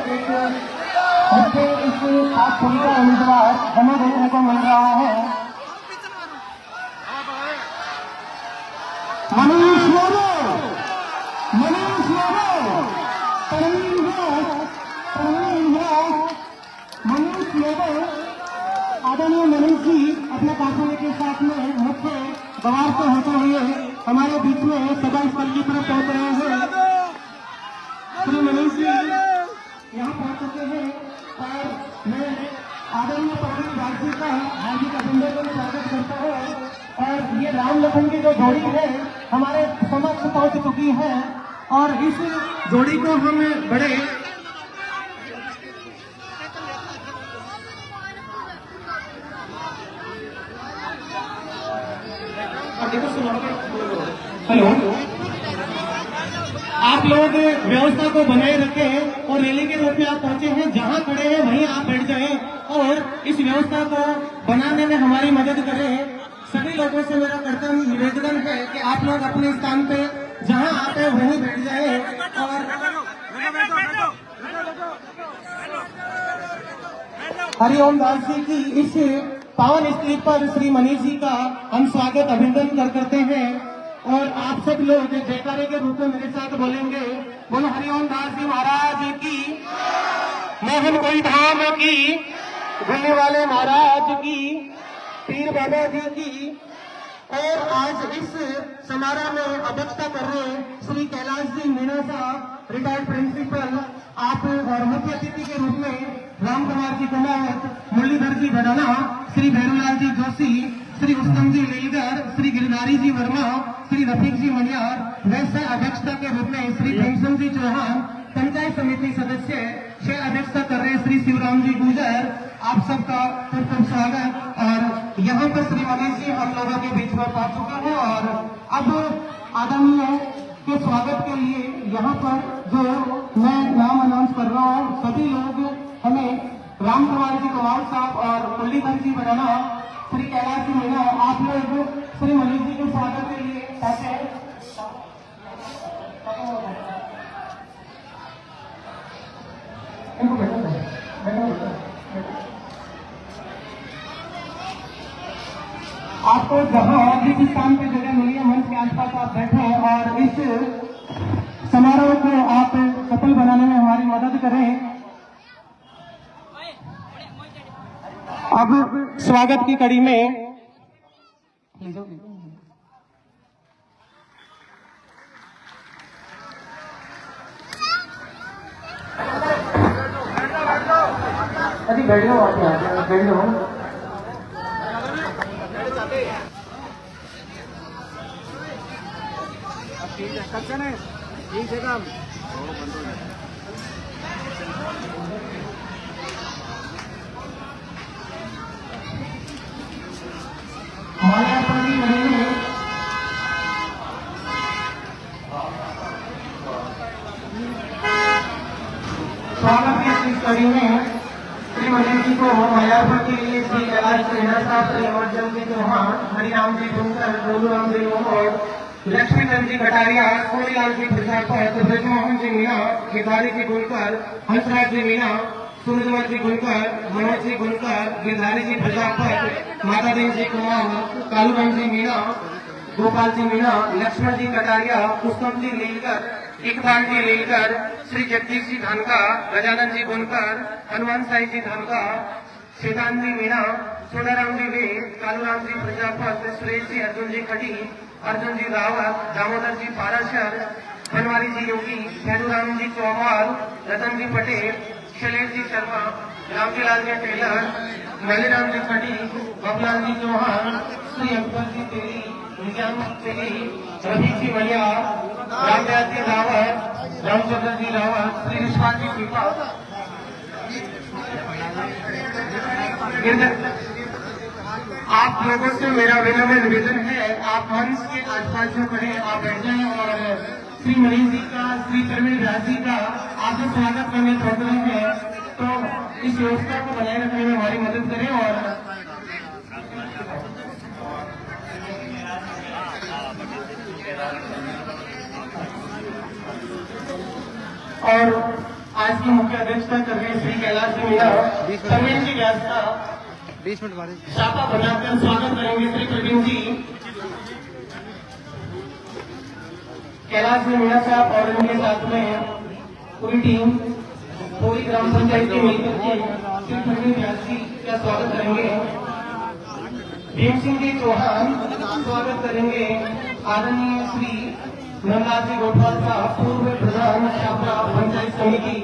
एक मुझे इस खास छवि का उम्मीदवार हमें देखने को मिल रहा है। मनीष यादव, मनीष यादव, मनीष यादव, आदरणीय मनीष जी अपने कारखाने के साथ में मुख्य गवार से होते हुए हमारे बीच में सभा स्थल की तरफ पहुंच रहे हैं। श्री मनीष जी यहाँ पहुंच चुके हैं और मैं आदरणीय प्रवीण राज जी का हार्दिक अभिनंदन स्वागत करता हूँ। और ये राम लखन की जो जोड़ी है हमारे समक्ष पहुंच चुकी है और इस जोड़ी को हम बड़े हेलो, आप लोग व्यवस्था को बनाए रखें और रैली के रूप में आप पहुंचे हैं, जहां खड़े हैं वहीं आप बैठ जाएं और इस व्यवस्था को बनाने में हमारी मदद करें। सभी लोगों से मेरा कर्तव्य निवेदन है कि आप लोग अपने स्थान पे जहां आप हैं वहीं बैठ जाएं और हरिओम दास जी की इस पावन स्टेज पर श्री मनीष जी का हम स्वागत अभिनंदन करते हैं। और आप सब लोग जयकारे के रूप में मेरे साथ बोलेंगे, बोलो हरिओम दास जी महाराज की, मोहन कोई धाम की, भूलने वाले महाराज की, पीर बाबा जी की। और आज इस समारोह में अध्यक्षता कर रहे श्री कैलाश जी मीणा साहब, रिटायर्ड प्रिंसिपल, आप और मुख्य अतिथि के रूप में राम कुमार जी कुमार, मुरलीधर जी भडाना, श्री भैरूलाल जी जोशी, श्री उत्तम जी लीलगर, श्री गिरधारी जी वर्मा, श्री रफीक जी मनियार, वैसे अध्यक्षता के रूप में श्री भीमसन जी चौहान, पंचायत समिति सदस्य छह अध्यक्षता कर रहे श्री शिवराम जी गुजर। आप सबका खूब खूब स्वागत। और यहाँ पर श्री मनीष जी हम लोगों के बीच में पहुंच चुके हैं और अब आदरणीय के स्वागत के लिए यहाँ पर जो मैं नाम अनाउंस कर रहा हूँ, सभी लोग हमें राम कुमार जी कुमार साहब और मुरलीधर जी बनाना, श्री कैलाश जी मीणा, आप लोग श्री मनीष जी के स्वागत के लिए आपको जहां जिस स्थान पे जगह मिली है मंच के आसपास आप बैठे और इस समारोह को आप सफल बनाने में हमारी मदद करें। अब स्वागत की कड़ी में अरे बैठ जाओ, आप यहाँ बैठ जाओ। ठीक है काम स्वागत की इस कड़ी में श्री मनीष जी को माल्यार्पण के लिए श्री कैलाश मीणा साहब, श्री अमरचंद जी चौहान, हरिराम जी गुनकर, गोलूराम जी और लक्ष्मीचंद जी कटारिया, सोनीलाल जी प्रजापत, ब्रजमोहन जी मीणा, गिरधारी जी गुनकर, हंसराज जी मीणा, सूरजमल जी गुनकर, मनोज जी गुनकर, गिरधारी जी प्रजापत, माता देवी जी कुमार, कालूराम जी मीणा, गोपाल जी मीणा, लक्ष्मण जी कटारिया, पुष्पम जी लीलकर, इकबाल जी लीलकर, श्री जगदीश जी धानका, गजानन जी गुनकर, हनुमान साई जी धानका, श्रीकांत जी मीणा, सोनाराम जी वे, कालूराम जी प्रजापत, सुरेश जी अर्जुन जी खड़ी, अर्जुन जी रावत, दामोदर जी पाराशर, बनवारी जी योगी, भैरूराम जी चौहान, रतन जी पटेल, शैलेश जी शर्मा, रामजीलाल जी टेलर, मलीराम जी खड़ी, बाबूलाल जी चौहान, श्री अकबर जी तेली, निजाम तेली, रवि जी मलिया, रामदास जी रावत, रामचंद्र जी रावत, श्री विश्वास जी पीपा। आप लोगों से मेरा विनम्र निवेदन है, आप मंच के आसपास जो खड़े आप बैठ जाएं और श्री मनीष जी का, श्री प्रवीण राज जी का आप जो स्वागत करने पहुंच रहे हैं, तो इस व्यवस्था को बनाए रखने में हमारी मदद करें। और आज की मुख्य अध्यक्षता कर रहे श्री कैलाश जी मीणा धर्मेंद्र जी व्यास का 20 मिनट बाद शापा बनाकर स्वागत करेंगे श्री प्रवीण जी। कैलाश जी मीणा साहब और इनके साथ में पूरी टीम पूरी ग्राम पंचायत के मिलकर के श्री प्रवीण व्यास जी का स्वागत करेंगे। भीम सिंह जी चौहान स्वागत करेंगे आदरणीय श्री नंदलाल जी गोठवाल साहब पूर्व प्रधान शापा पंचायत समिति।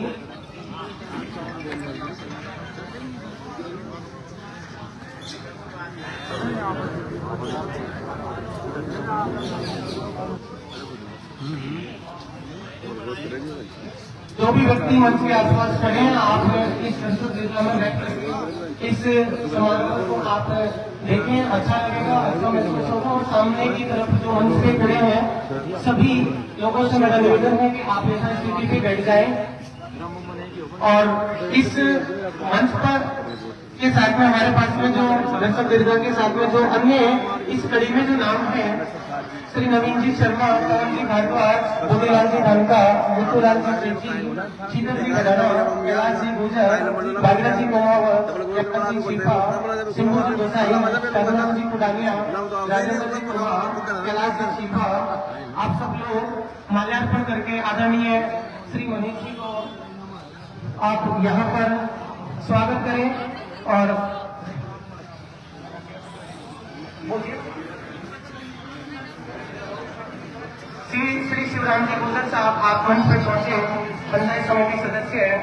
जो भी व्यक्ति मंच के आसपास खड़े हैं, आप इस प्रस्तुत जिला में बैठ इस समारोह को आप देखें, अच्छा लगेगा, अच्छा महसूस होगा। और सामने की तरफ जो मंच पे खड़े हैं सभी लोगों से मेरा निवेदन है कि आप ऐसा स्थिति पे बैठ जाएं। और इस मंच पर के साथ में हमारे पास में जो दर्शक दीर्घा के साथ में जो अन्य इस कड़ी में जो नाम है श्री नवीन जी शर्मा, पवन जी भारद्वाज, बोधीलाल जी ढानका, मुत्तूलाल जी सेठी, शीतल जी गडाना, कैलाश जी गुजर, भागीरथ जी मोहावत, जगत सिंह शिफा, सिंधु जी गोसाई, शादुलाल जी कुडानिया, राजेंद्र जी कुमार, कैलाश जी शिफा, आप सब लोग माल्यार्पण करके आदरणीय श्री मनीष जी को आप यहाँ पर स्वागत करें। और श्री शिवराम जी गुजर साहब आप मंच पर पहुंचे, पंचायत समिति सदस्य है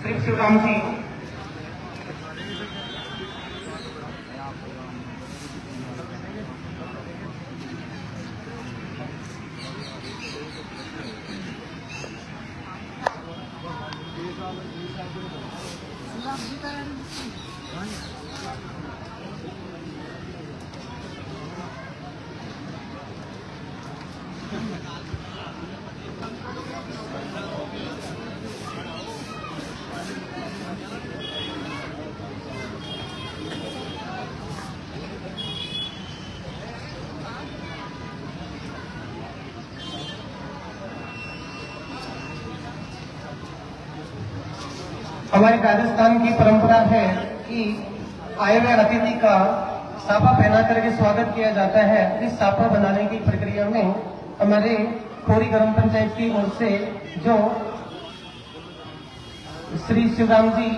श्री शिवराम जी। हमारे राजस्थान की परंपरा है कि आए हुए अतिथि का साफा पहना करके स्वागत किया जाता है। इस साफा बनाने की प्रक्रिया में हमारे खोरी ग्राम पंचायत की ओर से जो श्री शिवराम जी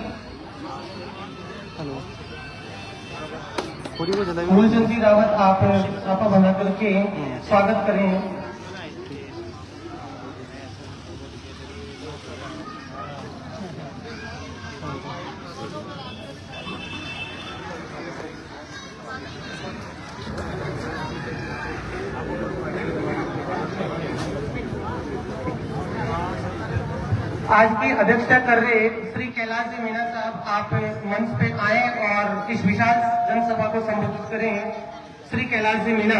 मूलचंद जी रावत आप साफा बना करके स्वागत करें। आज की अध्यक्षता कर रहे श्री कैलाश जी मीणा साहब आप मंच पे आए और इस विशाल जनसभा को संबोधित करें। श्री कैलाश जी मीणा।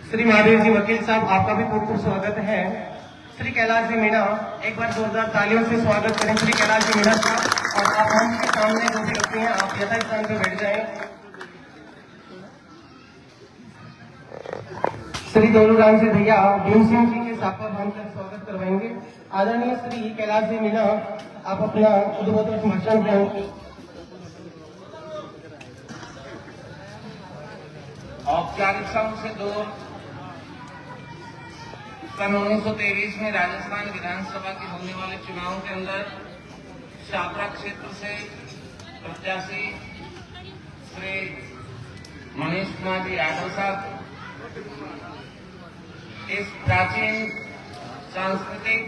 श्री महादेव जी वकील साहब आपका भी बहुत बहुत स्वागत है। श्री कैलाश जी मीणा, एक बार जोरदार तालियों से स्वागत करें श्री कैलाश जी मीणा साहब। और आप मंच के सामने जो भी रखते हैं आप यथास्थान पर बैठ जाएं। श्री दोलूराम जी भैया भीम सिंह जी के साफा बांधकर स्वागत करवाएंगे। आदरणीय श्री कैलाश जी मीणा आप अपना उद्बोधक भाषण दें। औपचारिकताओं से दूर सन 1923 में राजस्थान विधानसभा के होने वाले चुनाव के अंदर छापरा क्षेत्र से प्रत्याशी श्री मनीष कुमार जी यादव साहब इस प्राचीन सांस्कृतिक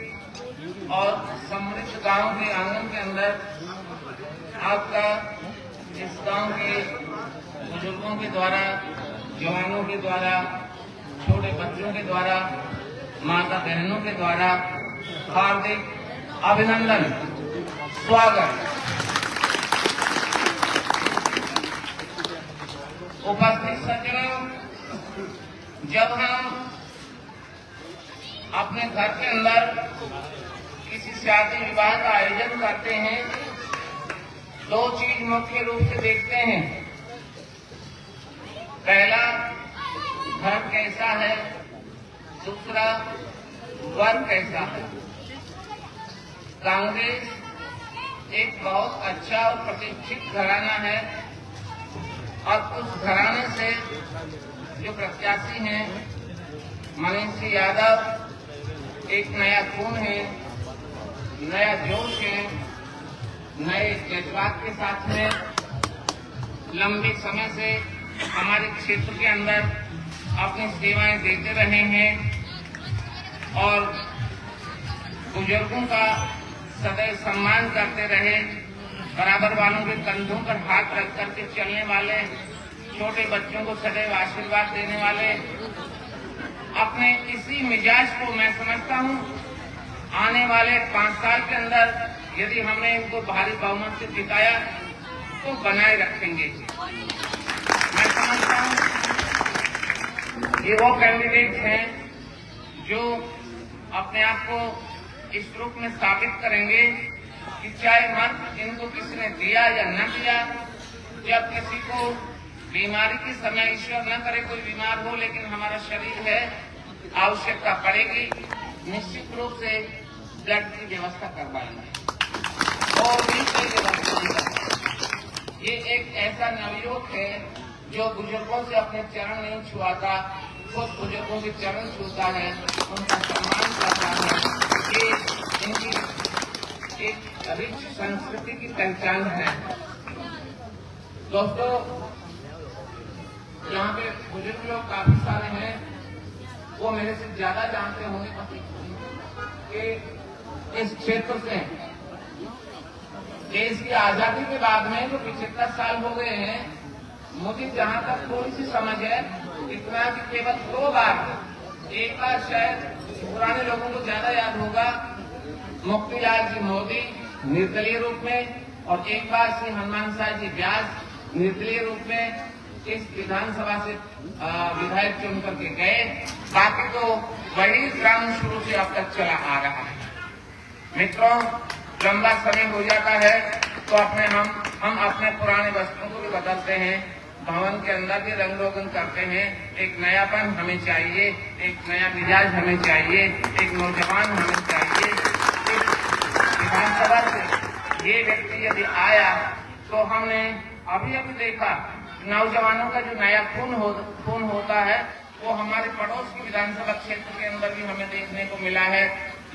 और समृद्ध गांव के आंगन के अंदर आपका इस गांव के बुजुर्गों के द्वारा, जवानों के द्वारा, छोटे बच्चों के द्वारा, माता बहनों के द्वारा हार्दिक अभिनंदन, स्वागत। उपस्थित सज्जनों, जब हम अपने घर के अंदर किसी शादी विवाह का आयोजन करते हैं, दो चीज मुख्य रूप से देखते हैं। पहला, घर कैसा है, दूसरा वर्ग कैसा है। कांग्रेस एक बहुत अच्छा और प्रतिष्ठित घराना है और उस घराने से जो प्रत्याशी हैं मनीष यादव एक नया खून है, नया जोश है, नए जज्बात के साथ में लंबे समय से हमारे क्षेत्र के अंदर अपनी सेवाएं देते रहे हैं और बुजुर्गों का सदैव सम्मान करते रहे, बराबर वालों के कंधों पर हाथ रख करके चलने वाले, छोटे बच्चों को सदैव आशीर्वाद देने वाले, अपने इसी मिजाज को मैं समझता हूं आने वाले 5 साल के अंदर यदि हमने इनको भारी बहुमत से जिताया तो बनाए रखेंगे। मैं समझता हूं ये वो कैंडिडेट हैं जो अपने आप को इस रूप में साबित करेंगे कि चाहे मत इनको किसी ने दिया या न दिया, जब किसी को बीमारी के समय, ईश्वर न करे कोई बीमार हो, लेकिन हमारा शरीर है, आवश्यकता पड़ेगी, निश्चित रूप से ब्लड की व्यवस्था करवाएंगे और भी कोई व्यवस्था नहीं करवाएंगे। ये एक ऐसा नवयुवक है जो बुजुर्गों से अपने चरण नहीं छुआता, खुद बुजुर्गों के चरण छूता है, उनका सम्मान करता है। ये इनकी एक रिच संस्कृति की पहचान है। दोस्तों, यहाँ पे बुजुर्ग लोग काफी सारे हैं, वो मेरे से ज्यादा जानते होंगे कि इस क्षेत्र से देश की आजादी के बाद में जो 75 साल हो गए हैं, मुझे जहां तक थोड़ी सी समझ है इतना कि केवल 2 बार, एक बार शायद पुराने लोगों को ज्यादा याद होगा, मोतीलाल जी मोदी निर्दलीय रूप में, और एक बार श्री हनुमान साह जी व्यास निर्दलीय रूप में इस विधानसभा से विधायक चुन करके गए। बाकी तो वही क्रम शुरू से अब तक चला आ रहा है। मित्रों, लंबा समय हो जाता है तो हम अपने पुराने वस्त्रों को भी बदलते हैं, भवन के अंदर भी रंग रोगन करते हैं। एक नयापन हमें चाहिए, एक नया मिजाज हमें चाहिए, एक नौजवान हमें चाहिए। विधानसभा से ये व्यक्ति यदि आया तो हमने अभी देखा नौजवानों का जो नया खून होता है वो हमारे पड़ोस की विधानसभा क्षेत्र के अंदर भी हमें देखने को मिला है।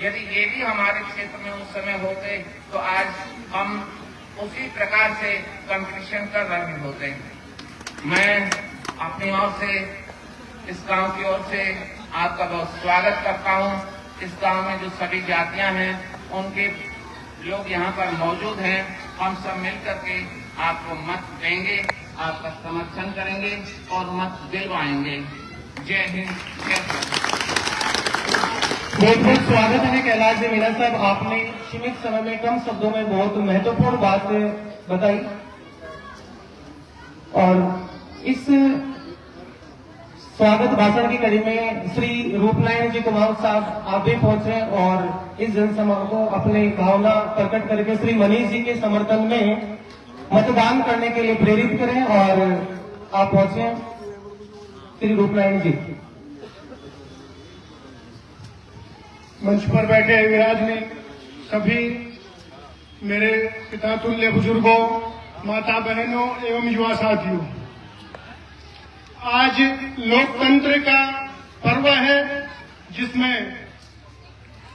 यदि ये भी हमारे क्षेत्र में उस समय होते तो आज हम उसी प्रकार से कंपटीशन कर रहे होते। मैं अपनी ओर से, इस गांव की ओर से आपका बहुत स्वागत करता हूं। इस गांव में जो सभी जातियां हैं उनके लोग यहाँ पर मौजूद हैं। हम सब मिलकर के आपको मत देंगे, आपका समर्थन करेंगे और मत दिलवाएंगे। जय हिंद, जय भारत। बहुत बहुत स्वागत है कैलाश जी मीणा साहब, आपने सीमित समय में कम शब्दों में बहुत महत्वपूर्ण बात बताई। और इस स्वागत भाषण की कड़ी में श्री रूपनारायण जी कुमार साहब आप भी पहुंचे और इस जनसभा को अपनी भावना प्रकट करके श्री मनीष जी के समर्थन में मतदान करने के लिए प्रेरित करें। और आप पहुंचे श्री रूपनारायण जी। मंच पर बैठे विराजमान सभी मेरे पिता तुल्य बुजुर्गों, माता बहनों एवं युवा साथियों, आज लोकतंत्र का पर्व है जिसमें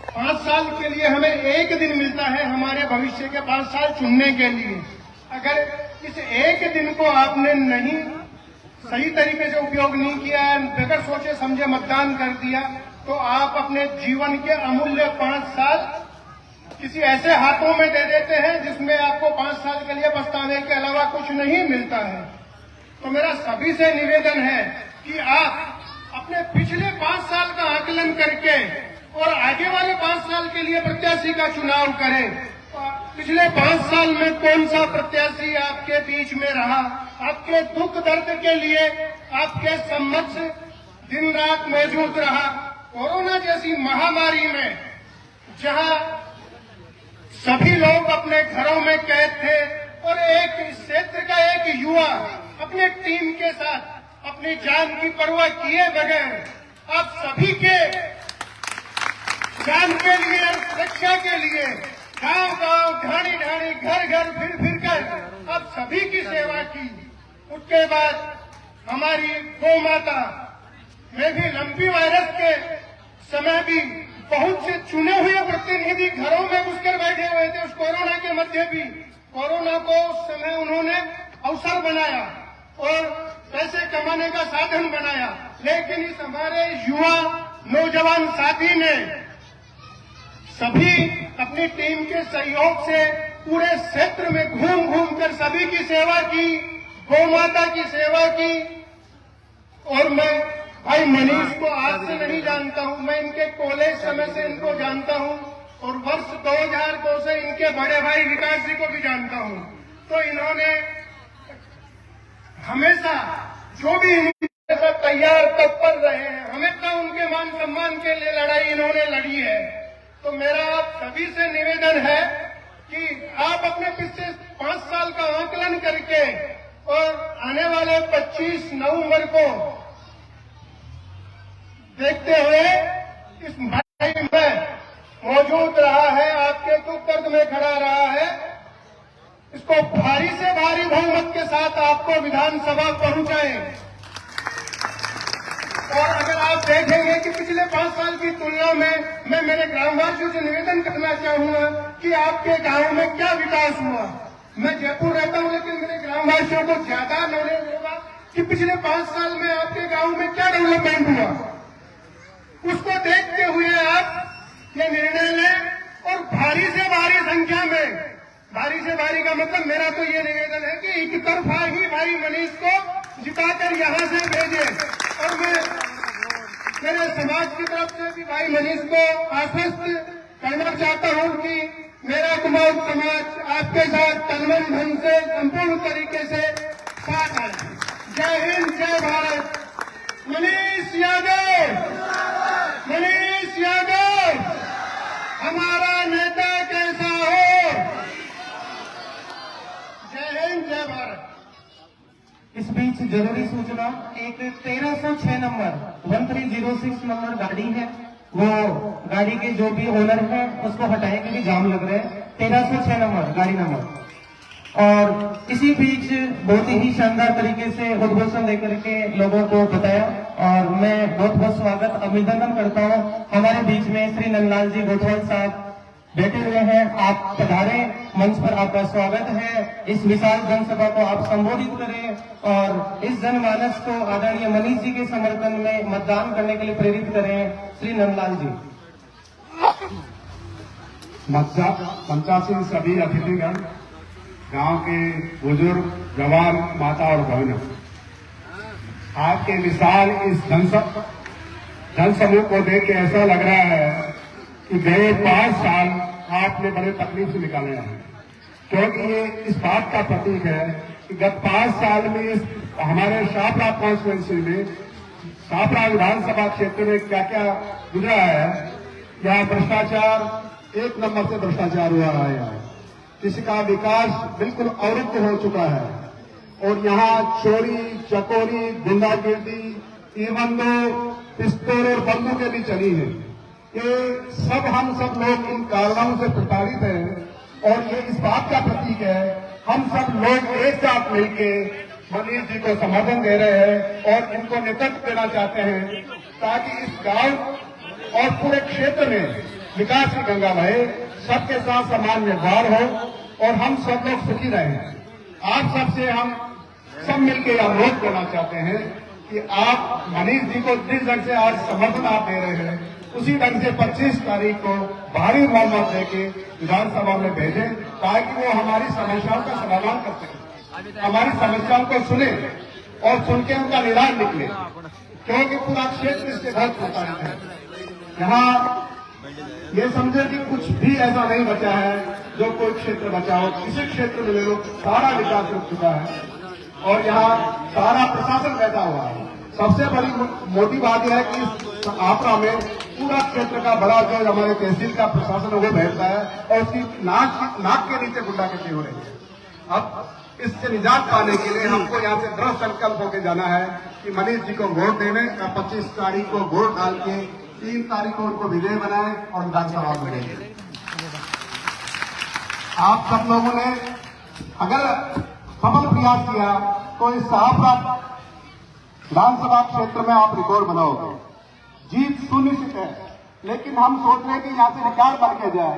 5 साल के लिए हमें एक दिन मिलता है हमारे भविष्य के 5 साल चुनने के लिए। अगर इस एक दिन को आपने नहीं सही तरीके से उपयोग नहीं किया, बगैर सोचे समझे मतदान कर दिया, तो आप अपने जीवन के अमूल्य 5 साल किसी ऐसे हाथों में दे देते हैं जिसमें आपको 5 साल के लिए पछताने के अलावा कुछ नहीं मिलता है। तो मेरा सभी से निवेदन है कि आप अपने पिछले 5 साल का आकलन करके और आगे वाले 5 साल के लिए प्रत्याशी का चुनाव करें। पिछले 5 साल में कौन सा प्रत्याशी आपके बीच में रहा, आपके दुख दर्द के लिए आपके समक्ष दिन रात मौजूद रहा। कोरोना जैसी महामारी में जहां सभी लोग अपने घरों में कैद थे और एक क्षेत्र का एक युवा अपने टीम के साथ अपनी जान की परवाह किए बगैर आप सभी के जान के लिए, सुरक्षा के लिए गांव गांव, ढाणी ढाणी, घर घर फिर कर आप सभी की सेवा की। उसके बाद हमारी गौ माता में भी लंपी वायरस के समय भी बहुत से चुने हुए प्रतिनिधि घरों में घुसकर बैठे हुए थे। उस कोरोना के मध्य भी कोरोना को उस समय उन्होंने अवसर बनाया और पैसे कमाने का साधन बनाया। लेकिन इस हमारे युवा नौजवान साथी ने सभी अपनी टीम के सहयोग से पूरे क्षेत्र में घूम घूम कर सभी की सेवा की, गौ माता की सेवा की। और मैं भाई मनीष को आज से नहीं जानता हूं, मैं इनके कॉलेज समय से इनको जानता हूं और वर्ष 2002 से इनके बड़े भाई विकास जी को भी जानता हूं। तो इन्होंने हमेशा जो भी हमेशा तैयार तत्पर रहे हैं, हमेशा उनके मान सम्मान के लिए लड़ाई इन्होंने लड़ी है। तो मेरा आप सभी से निवेदन है कि आप अपने पिछले 5 साल का आकलन करके और आने वाले 25 नवंबर को देखते हुए इस भाई में मौजूद रहा है, आपके दुख दर्द में खड़ा रहा है, इसको भारी से भारी बहुमत के साथ आपको विधानसभा पहुंचाएं। और अगर आप देखेंगे कि पिछले 5 साल की तुलना में मैं मेरे ग्रामवासियों से निवेदन करना चाहूंगा कि आपके गांव में क्या विकास हुआ। मैं जयपुर रहता हूं, लेकिन मेरे ग्रामवासियों को ज्यादा नॉलेज होगा कि पिछले 5 साल में आपके गांव में क्या डेवलपमेंट हुआ। उसको देखते हुए आप ये निर्णय लें और भारी से भारी संख्या में, भारी से भारी का मतलब मेरा तो ये निवेदन है कि एक तरफा ही भाई मनीष को जिताकर यहां से भेजे। और मैं मेरे समाज की तरफ से भी भाई मनीष को आश्वस्त करना चाहता हूं कि मेरा कुमार समाज आपके साथ तनमन धन से संपूर्ण तरीके से साथ है। जय हिंद, जय भारत। मनीष यादव, मनीष यादव हमारा नेता कैसा हो। जय हिंद, जय भारत। इस बीच जरूरी सूचना, एक 1306 नंबर 1306 नंबर गाड़ी है, वो गाड़ी के जो भी ओनर है उसको हटाएं क्योंकि जाम लग रहा है। 1306 नंबर गाड़ी नंबर। और इसी बीच बहुत ही शानदार तरीके से उद्घोषण देकर के लोगों को बताया और मैं बहुत बहुत स्वागत अभिनंदन करता हूँ। हमारे बीच में श्री नंदलाल जी गोठवाल साहब बैठे हुए हैं, आप पधारे, मंच पर आपका स्वागत है। इस विशाल जनसभा को आप संबोधित करें और इस जनमानस को आदरणीय मनीष जी के समर्थन में मतदान करने के लिए प्रेरित करें। श्री नंदलाल जी। मंचासीन सभी अतिथिगण, गांव के बुजुर्ग, जवान, माता और बहनों, आपके विशाल इस जनसमूह को देख के ऐसा लग रहा है कि गए 5 साल आपने बड़े तकलीफ से निकाले हैं, क्योंकि ये इस बात का प्रतीक है कि गत 5 साल में हमारे शाहपुरा कॉन्स्टिट्यूंसी में, शाहपुरा विधानसभा क्षेत्र में क्या क्या गुजरा है। यहाँ भ्रष्टाचार, एक नंबर से भ्रष्टाचार हुआ है। यहाँ किसी का विकास बिल्कुल अवरुद्ध हो चुका है और यहाँ चोरी, चकोरी, गुंडागिर्दी, इवन दो पिस्तौल और बंदूकें भी चली है। ये सब हम सब लोग इन कारणों से प्रताड़ित हैं और ये इस बात का प्रतीक है, हम सब लोग एक साथ मिलके मनीष जी को समर्थन दे रहे हैं और इनको नेतृत्व देना चाहते हैं ताकि इस गांव और पूरे क्षेत्र में विकास की गंगा बहे, सबके साथ समान व्यवहार हो और हम सब लोग सुखी रहें। आप सबसे हम सब मिलकर अनुरोध करना चाहते हैं कि आप मनीष जी को जिस ढंग से आज समर्थन आप दे रहे हैं, उसी ढंग से 25 तारीख को भारी बहुमत देके विधानसभा में भेजें ताकि वो हमारी समस्याओं का समाधान कर सके, हमारी समस्याओं को सुने और सुन के उनका निदान निकले, क्योंकि पूरा क्षेत्र इससे बहुत प्रताड़ित है। यहाँ ये समझे कि कुछ भी ऐसा नहीं बचा है जो कोई क्षेत्र बचा हो। किसी क्षेत्र में ले लो, सारा विकास हो चुका है और यहाँ सारा प्रशासन बैठा हुआ है। सबसे बड़ी मोटी बात यह है कि आपरा में पूरा क्षेत्र का बड़ा जो हमारे तहसील का प्रशासन है वो बैठता है और उसकी नाक के नीचे गुंडागर्दी हो रही है। अब इससे निजात पाने के लिए हमको यहाँ से दृढ़ संकल्प होकर जाना है कि मनीष जी को वोट देने का 25 तारीख को वोट डाल के 3 तारीख को उनको विजय बनाए और विधानसभा में भेजें। आप सब लोगों ने अगर सफल प्रयास किया तो इस शाहपुरा विधानसभा क्षेत्र में आप रिकॉर्ड बनाओगे। जीत सुनिश्चित है, लेकिन हम सोच रहे हैं कि यहाँ से रिकॉर्ड बन के जाए।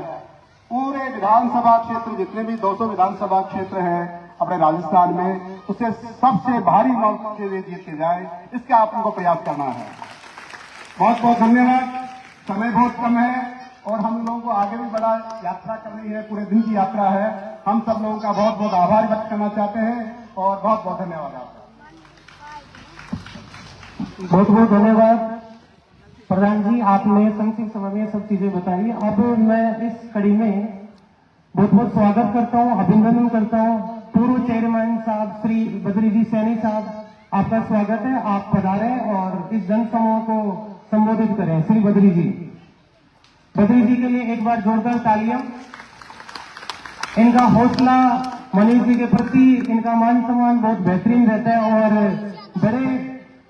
पूरे विधानसभा क्षेत्र जितने भी 200 विधानसभा क्षेत्र हैं अपने राजस्थान में, उसे सबसे भारी मत से जीत के जाए, इसका आप लोगों को प्रयास करना है। बहुत बहुत धन्यवाद। समय बहुत कम है और हम लोगों को आगे भी बड़ा यात्रा करनी है, पूरे दिन की यात्रा है। हम सब लोगों का बहुत बहुत आभार व्यक्त करना चाहते हैं और बहुत बहुत धन्यवाद आपका। बहुत बहुत धन्यवाद प्रधान जी, आपने संक्षिप्त समय में सब चीजें बताई। अब मैं इस कड़ी में बहुत बहुत स्वागत करता हूं, अभिनंदन करता हूं पूर्व चेयरमैन साहब श्री बद्री जी सैनी साहब, आपका स्वागत है। आप पधारें और इस जन समूह को संबोधित करें। श्री बद्री जी के लिए एक बार जोरदार तालियां। इनका हौसला मनीष जी के प्रति, इनका मान सम्मान बहुत बेहतरीन रहता है और बड़े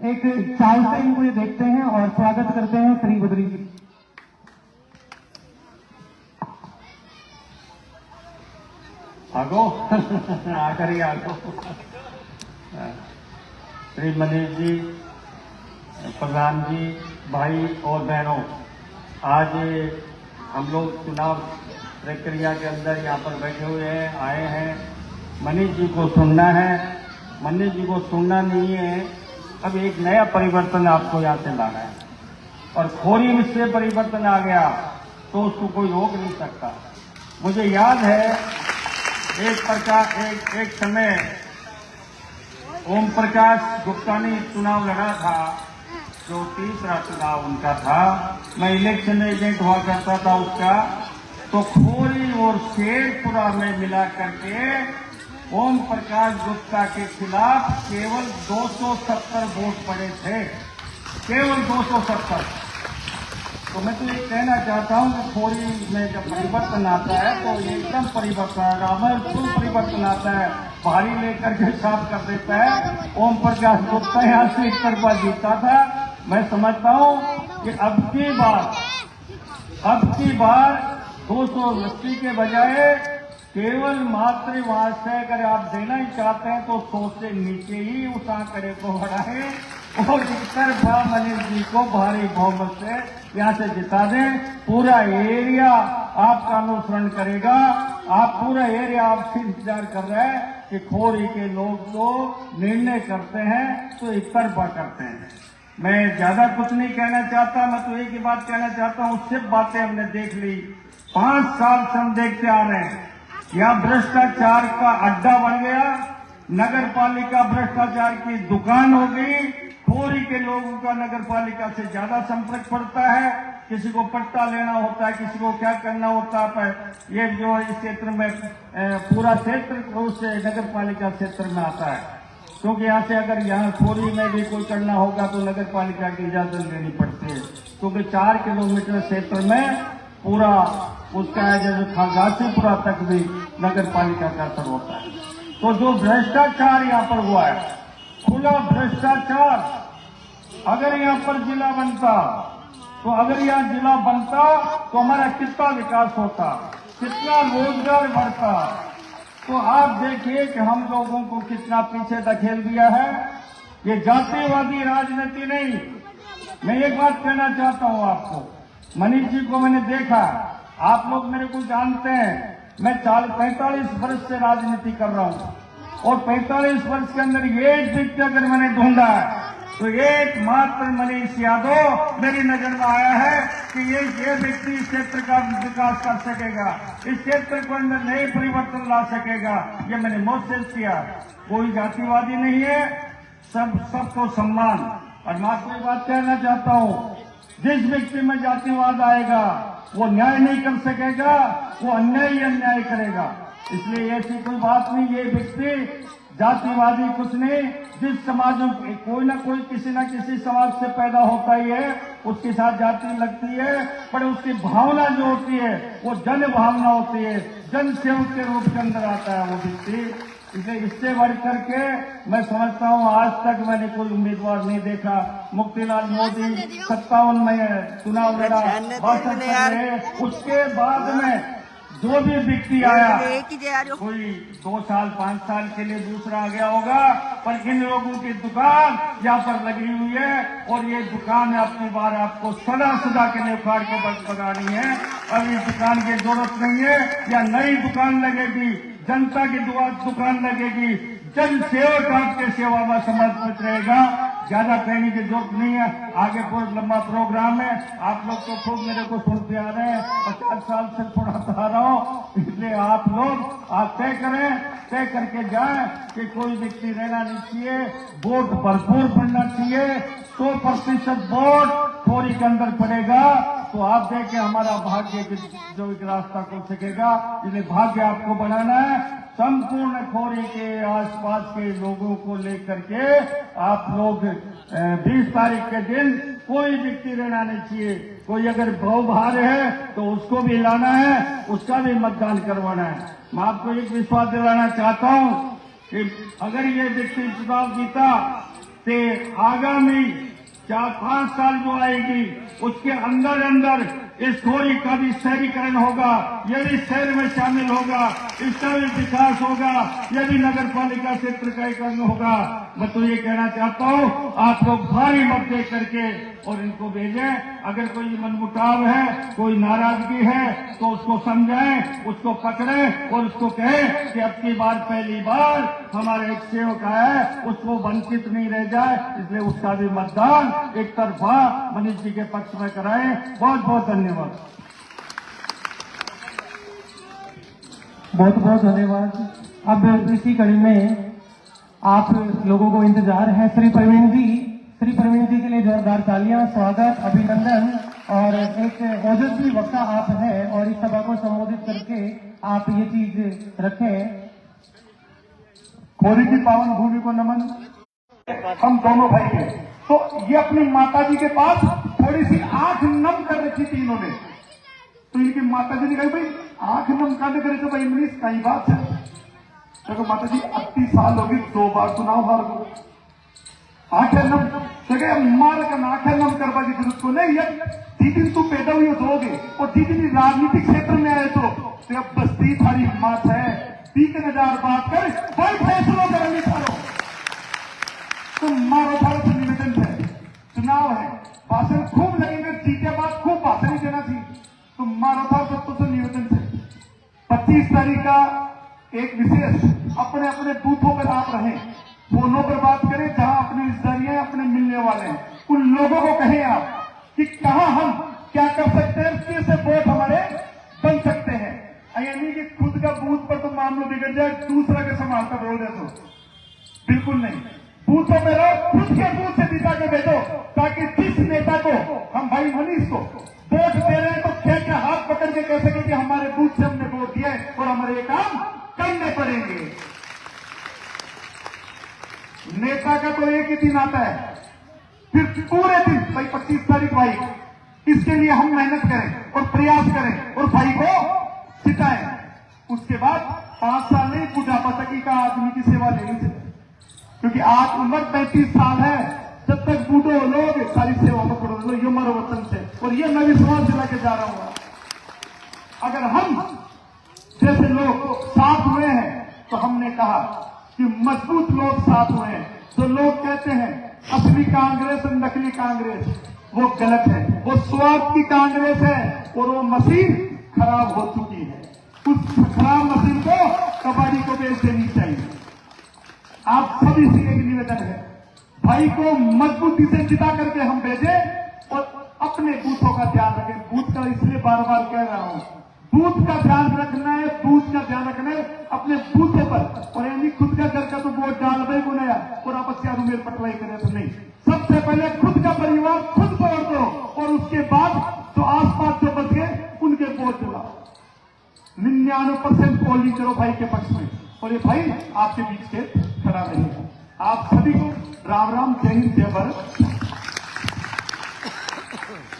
एक चाव से इनको ये देखते हैं और स्वागत करते हैं श्री बद्री जी। आगो आकर ही आगो। श्री मनीष जी, प्रधान जी, भाई और बहनों, आज हम लोग चुनाव प्रक्रिया के अंदर यहाँ पर बैठे हुए हैं, आए हैं। मनीष जी को सुनना है, मनीष जी को सुनना नहीं है। अब एक नया परिवर्तन आपको यहाँ से लाना है और खोरी में से परिवर्तन आ गया तो उसको कोई रोक नहीं सकता। मुझे याद है एक समय ओम प्रकाश गुप्ता ने चुनाव लड़ा था, जो तीसरा चुनाव उनका था। मैं इलेक्शन एजेंट हुआ करता था उसका। तो खोरी और शेरपुरा में मिला करके ओम प्रकाश गुप्ता के खिलाफ केवल 270 वोट पड़े थे, केवल 270। तो मैं तो ये कहना चाहता हूं कि खोरी में जब परिवर्तन आता है तो एकदम परिवर्तन आता है, फुल परिवर्तन आता है, भारी लेकर के साफ कर देता है। ओम प्रकाश गुप्ता यहाँ से एक तरफा जीता था। मैं समझता हूं कि अब की बार 280 के बजाय केवल मात्र वहां से अगर आप देना ही चाहते हैं तो 100 से नीचे ही उस आंकड़े को बढ़ाएं और एक तरफा मनीष जी को भारी बहुमत से यहाँ से जिता दें। पूरा एरिया आपका अनुसरण करेगा। आप पूरा एरिया आपसे इंतजार कर रहे हैं कि खोरी के लोग तो निर्णय करते हैं तो एक तरफा करते हैं। मैं ज्यादा कुछ नहीं कहना चाहता, मैं तो एक ही बात कहना चाहता हूँ। सिर्फ बातें हमने देख ली, 5 साल से हम देखते आ रहे हैं। यहाँ भ्रष्टाचार का अड्डा बन गया, नगर पालिका भ्रष्टाचार की दुकान हो गई। खोरी के लोगों का नगर पालिका से ज्यादा संपर्क पड़ता है। किसी को पट्टा लेना होता है, किसी को क्या करना होता है। ये जो इस क्षेत्र में पूरा क्षेत्र उस नगर पालिका क्षेत्र में आता है, क्योंकि यहाँ से अगर यहाँ खोरी में भी कोई करना होगा तो नगर पालिका की इजाजत लेनी पड़ती है, क्योंकि 4 किलोमीटर क्षेत्र में पूरा उसका जैसे घासीपुरा तक भी नगर पालिका का असर होता है। तो जो भ्रष्टाचार यहाँ पर हुआ है, खुला भ्रष्टाचार, अगर यहाँ पर जिला बनता तो हमारा कितना विकास होता, कितना रोजगार बढ़ता। तो आप देखिए कि हम लोगों को कितना पीछे धकेल दिया है। ये जातिवादी राजनीति नहीं। मैं एक बात कहना चाहता हूं आपको, मनीष जी को मैंने देखा, आप लोग मेरे को जानते हैं। मैं 45 वर्ष से राजनीति कर रहा हूं और 45 वर्ष के अंदर एक व्यक्ति अगर मैंने ढूंढा है तो एकमात्र मनीष यादव मेरी नजर में आया है कि ये व्यक्ति इस क्षेत्र का विकास कर सकेगा, इस क्षेत्र के अंदर नए परिवर्तन ला सकेगा। ये मैंने महसूस किया। कोई जातिवादी नहीं है, सबको सम्मान। और मैं आपको एक बात कहना चाहता हूँ, जिस व्यक्ति में जातिवाद आएगा वो न्याय नहीं कर सकेगा, वो अन्याय ही अन्याय करेगा। इसलिए ऐसी कोई बात नहीं, ये व्यक्ति जातिवादी कुछ नहीं। जिस समाज में कोई ना कोई किसी न किसी समाज से पैदा होता ही है, उसके साथ जाति लगती है, पर उसकी भावना जो होती है वो जन भावना होती है, जन सेवक के रूप के अंदर आता है वो व्यक्ति। इसलिए इससे बढ़ करके मैं समझता हूं आज तक मैंने कोई उम्मीदवार नहीं देखा। मुक्तिलाल मोदी 57 में चुनाव लड़ा, 62 रहे, उसके बाद में जो भी व्यक्ति आया कोई 2 साल 5 साल के लिए दूसरा आ गया होगा, पर इन लोगों की दुकान यहाँ पर लगी हुई है और ये दुकान अपनी बार आपको सदा के लिए उखाड़ के बस बनानी है। अब इस दुकान की जरूरत नहीं है, या नई दुकान लगेगी, जनता की दुकान लगेगी, जन सेवक आपके सेवा में समर्पित रहेगा। ज्यादा कहने की जरूरत नहीं है, आगे बहुत लंबा प्रोग्राम है। आप लोग तो खूब मेरे को सुनते आ रहे हैं, 50 साल से थोड़ा आ रहा हूं, इसलिए आप लोग आप तय करें, तय करके जाएं कि कोई व्यक्ति रहना नहीं चाहिए, वोट भरपूर पड़ना चाहिए। 100% वोट खोरी के अंदर पड़ेगा तो आप देखें हमारा भाग्य जो एक रास्ता खोल सकेगा। इसलिए भाग्य आपको बनाना है। संपूर्ण खोरी के आसपास के लोगों को लेकर के आप लोग 20 तारीख के दिन कोई व्यक्ति रहना नहीं चाहिए। कोई अगर भाव भार है तो उसको भी लाना है, उसका भी मतदान करवाना है। मैं आपको एक विश्वास दिलाना चाहता हूं कि अगर ये व्यक्ति चुनाव जीता तो आगामी 4-5 साल जो आएगी उसके अंदर इस खोरी का भी शहरीकरण होगा, ये भी शहर में शामिल होगा, इसका भी विकास होगा, ये भी नगर पालिका क्षेत्र का एकीकरण होगा। मैं तो ये कहना चाहता हूँ आप लोग भारी मत दे करके और इनको भेजें। अगर कोई मनमुटाव है, कोई नाराजगी है तो उसको समझाएं, उसको पकड़ें और उसको कहें कि अब की बार पहली बार हमारे एक सेवक आया है, उसको वंचित नहीं रह जाए, इसलिए उसका भी मतदान एक तरफा मनीष जी के पक्ष में कराएं। बहुत बहुत धन्यवाद। बहुत बहुत धन्यवाद। अब इसी कड़ी में आप लोगों को इंतजार है श्री प्रवीण जी के लिए जोरदार तालियां, स्वागत, अभिनंदन। और एक ओजस्वी वक्ता आप हैं और इस सभा को संबोधित करके आप ये चीज रखें। खोरी की पावन भूमि को नमन। हम दोनों भाई हैं, तो ये अपनी माता जी के पास थोड़ी सी आंख नम कर रखी थी इन्होंने, तो इनकी माता जी ने कहा भाई आंख नम कांड करे तो भाई मनीष कई बात है। देखो माता जी 80 साल होगी, 2 बार चुनाव हार गो, आंखें नम जगह मार कर आंखें नम करवा की जरूरत को नहीं है। जिस तू पैदा हुई दोगे और जिस राजनीतिक क्षेत्र में आए तो अब बस्ती थारी हिम्मत है, 20,000 बात कर कोई फैसलों कर नहीं करो। तुम मारो थारो से निवेदन है, चुनाव है, भाषण खूब लगेंगे, जीते बाद खूब भाषण ही देना चाहिए। तुम मारो थारो सबको से निवेदन है। 25 तारीख का एक विशेष अपने अपने बूथों पर आप रहें, फोनों पर बात करें, जहां अपनी रिश्तेदारियां अपने मिलने वाले हैं उन लोगों को कहें आप कि कहां हम क्या कर सकते हैं, कैसे वोट हमारे बन सकते हैं। यानी कि खुद का बूथ पर तो मामला बिगड़ जाए, दूसरा के संभालता बोल दे तो बिल्कुल नहीं। बूथों में रहो, खुद के बूथ से जिता के भेजो, ताकि जिस नेता को हम भाई मनीष को वोट दे रहे हैं तो खेल के हाथ पकड़ के कह सके कि हमारे बूथ से हमने वोट दिया है और हमारे ये काम करने पड़ेंगे। नेता का तो एक ही दिन आता है, फिर पूरे दिन भाई 25 तारीख भाई इसके लिए हम मेहनत करें और प्रयास करें और भाई को जिताएं। उसके बाद 5 साल नहीं, बुढ़ापा तक का आदमी की सेवा लेनी चाहिए, क्योंकि आज उम्र 35 साल है, जब तक बूढ़े लोग सारी सेवा में करो, ये हमारा वतन से। और ये मैं विश्वास दिला के जा रहा हूं, अगर हम जैसे लोग साथ हुए हैं तो हमने कहा कि मजबूत लोग साथ हुए हैं। तो लोग कहते हैं असली कांग्रेस और नकली कांग्रेस, वो गलत है, वो स्वार्थ की कांग्रेस है और वो मशीन खराब हो चुकी है। उस खराब मशीन को कबाड़ी को बेच देनी चाहिए। आप सभी से एक निवेदन है, भाई को मजबूती से जिता करके हम भेजें और अपने बूथों का ध्यान रखें। बूथ का इसलिए बार बार कह रहा हूं, बूथ का ध्यान रखना है, बूथ का ध्यान रखना है अपने बूथों पर। और यानी खुद का घर का तो वोट डाल भाई को नया और आप चारों मेरे पटवाई करें तो नहीं। सबसे पहले खुद का परिवार खुद तोड़ दो और उसके बाद जो आसपास जो बच गए उनके वोट दिलाओ। 99% पोलिंग करो भाई के पक्ष में, और ये भाई आपके बीच से खड़ा रहेगा। आप सभी को राम राम, जय हिंद, जय भारत।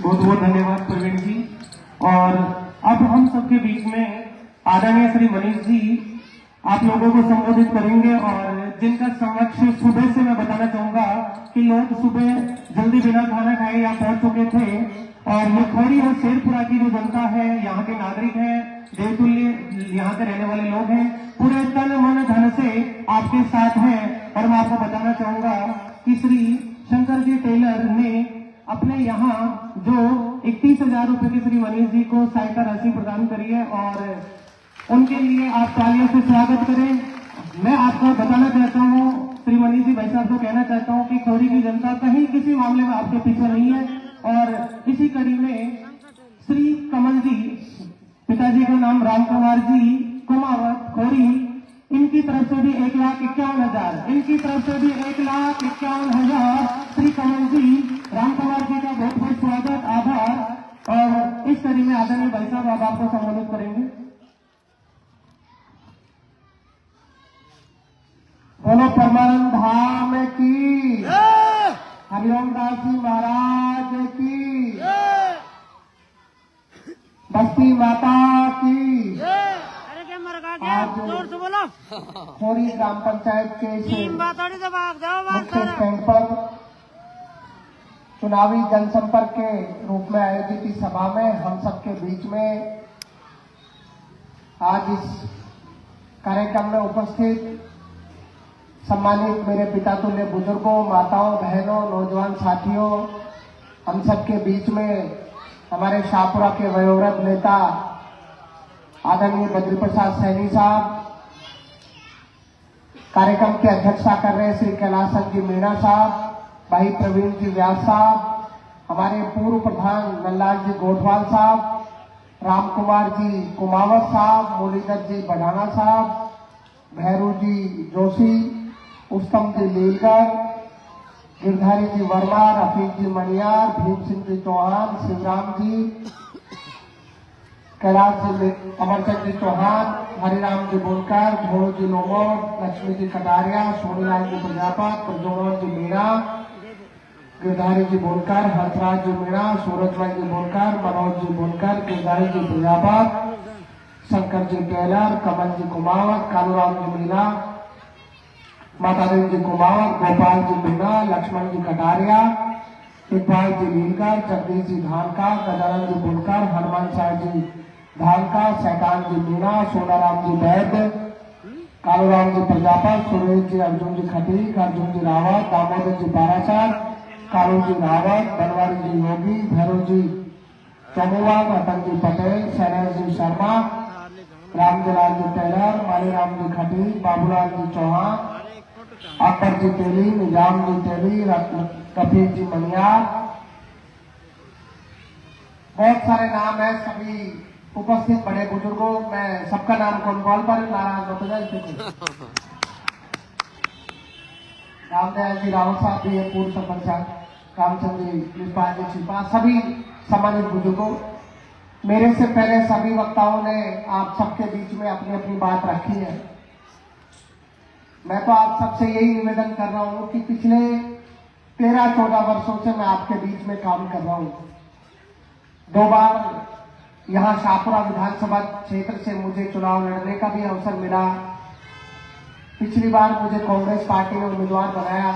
बहुत बहुत धन्यवाद प्रवीण जी। और अब हम सबके बीच में आदरणीय श्री मनीष जी आप लोगों को संबोधित करेंगे और जिनका समक्ष सुबह से मैं बताना चाहूंगा कि लोग सुबह जल्दी बिना खाना खाए यहाँ पहुंच चुके थे और ये खोरी और शेरपुरा की जो जनता है, यहाँ के नागरिक हैं, देवतुल्य यहाँ के रहने वाले लोग हैं, पूरे तन मन धन से आपके साथ हैं। और मैं आपको बताना चाहूंगा कि श्री शंकर जी टेलर ने अपने यहाँ जो 31,000 रुपए की श्री मनीष जी को सहायता राशि प्रदान करी है और उनके लिए आप तालियों से स्वागत करें। मैं आपको बताना चाहता हूँ, श्री मनीष जी भाई साहब को कहना चाहता हूँ कि खोरी की जनता कहीं किसी मामले में आपके पीछे नहीं है। और इसी कड़ी में श्री कमल जी, पिताजी का नाम राम कुमार जी कुमावत खोरी, इनकी तरफ से भी 1,51,000, इनकी तरफ से भी 1,51,000 श्री कमल जी, राम कुमार जी का बहुत बहुत स्वागत, आभार। और इस कड़ी में आदरणीय भाई साहब अब आपको संबोधित करेंगे। बोलो परमानंद धाम की, हरिओम दास जी महाराज की, बस्ती माता की। अरे क्या मर गया, जोर से बोलो। खोरी ग्राम पंचायत के मुख्य स्टैंड पर चुनावी जनसंपर्क के रूप में आयोजित इस सभा में हम सबके बीच में आज इस कार्यक्रम में उपस्थित सम्मानित मेरे पिता तुल्य बुजुर्गों, माताओं, बहनों, नौजवान साथियों, हम सबके बीच में हमारे शाहपुरा के वयोवृद्ध नेता आदरणीय बद्री प्रसाद सैनी साहब, कार्यक्रम की अध्यक्षता कर रहे श्री कैलाश जी मीणा साहब, भाई प्रवीण जी व्यास साहब, हमारे पूर्व प्रधान नंदलाल जी गोठवाल साहब, राम कुमार जी कुमावत साहब, मुरलीधर जी बढ़ाना साहब, भैरू जी जोशी, उत्तम जी लीलकर, गिरधारी जी वर्मा, रफीक जी मनियार, भीम सिंह जी चौहान, शिवराम जी, कैलाश जी अमरचंद जी चौहान, हरिराम जी बुनकर, झोड़ू जी लोमोट, लक्ष्मी जी कटारिया, सोनीलाल जी प्रजापत, प्रजोमन जी मीणा, गिरधारी जी बुनकर, हंसराज जी मीणा, सूरजमल जी बुनकर, मनोज जी बुनकर, गिरधारी जी प्रजापत, शंकर जी टेलर, कमल जी कुमावत, कालूराम जी मीणा, माता देवी जी कुमावत, गोपाल जी मीणा, लक्ष्मण जी कटारिया, इकबाल जी लीलकर, जगदीश जी धानका, गजानन जी बुनकर, हनुमान साहब जी धानका, सैकान जी मीणा, सोनाराम जी वैद्य, कालूराम जी प्रजापत, सुरेश जी अर्जुन जी खटीक, अर्जुन जी रावत, दामोदर जी पाराचार, कालू जी रावत, बनवारी जी योगी, भैरव जी चमुआ, रतन जी पटेल, शैलेश जी शर्मा, रामजलाल जी टेलर, मालीराम जी खटीक, बाबूलाल जी चौहान, अकबर जी तेली, निजाम जी तेली, रफीक जी मनियार, बहुत सारे नाम है। सभी उपस्थित बड़े बुजुर्गों, मैं सबका नाम कौन बोल पर नाराज होते जाए। रामदयाल जी रावत साहब भी है, पूर्व सरपंच, रामचंद्र जी पुष्पाल जी छिपा, सभी सम्मानित बुजुर्गों, मेरे से पहले सभी वक्ताओं ने आप सबके बीच में अपनी अपनी बात रखी है। मैं तो आप सबसे यही निवेदन कर रहा हूं कि पिछले 13-14 वर्षों से मैं आपके बीच में काम कर रहा हूं। 2 बार यहां शाहपुरा विधानसभा क्षेत्र से मुझे चुनाव लड़ने का भी अवसर मिला। पिछली बार मुझे कांग्रेस पार्टी ने उम्मीदवार बनाया